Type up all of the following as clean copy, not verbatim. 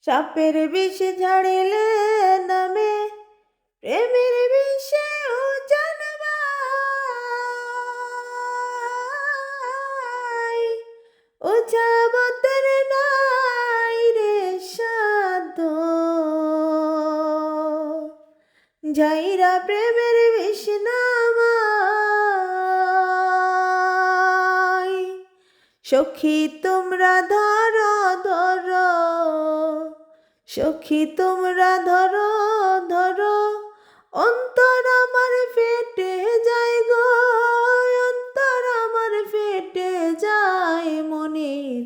সাপের বিষ ঝাড়িলে নামে প্রেমের বিষে জানবাই ওঝাবতের নাই রে সাধ্য যাইরা প্রেমের বিষ নামাই সখী তোমরা ধরো ধরো সখী তোমরা ধরো ধরো অন্তর আমার ফেটে যায় গো অন্তর আমার ফেটে যায় মনের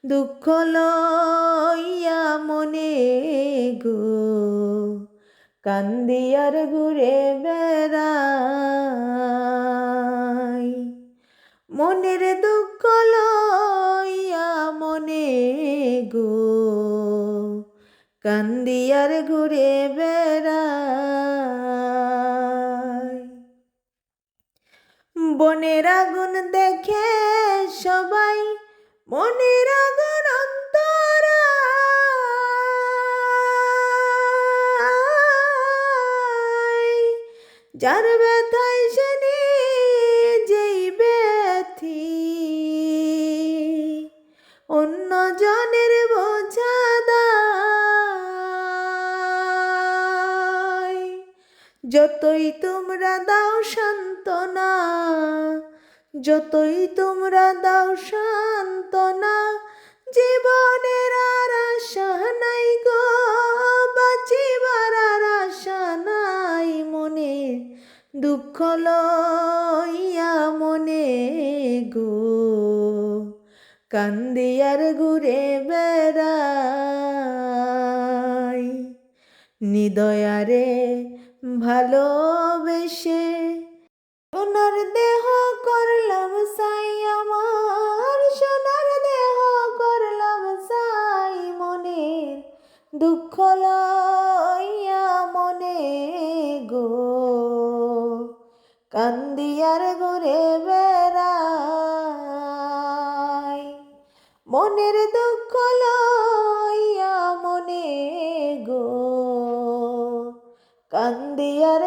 দুঃখ লইয়া মনে গো কান্দি আর ঘুরে বেড়াই মনের দুঃখ লইয়া মনে গো কান্দি আর ঘুরে বেড়াই বনের আগুন দেখে সবাই মনের আগুন অন্তরায় যার ব্যথায় সে নিজেই ব্যথি অন্য জনের বোঝা দায় যতই তোমরা দাও সান্ত্বনা যতই তোমরা দাও সান্ত্বনা জীবনের আর আশা নাই গো বাঁচিবার আর আশা নাই মনে দুঃখ লইয়া মনে গো কান্দি আর ঘুরে বেড়াই নিদয়ারে ভালোবেসে সোনার দেহ করলাম সাই আমার সোনার দেহ করলাম সাই মনের দুঃখ লইয়া মনে গো কান্দি আর ঘুরে বেড়াই মনের দুঃখ লইয়া মনে গো কান্দি আর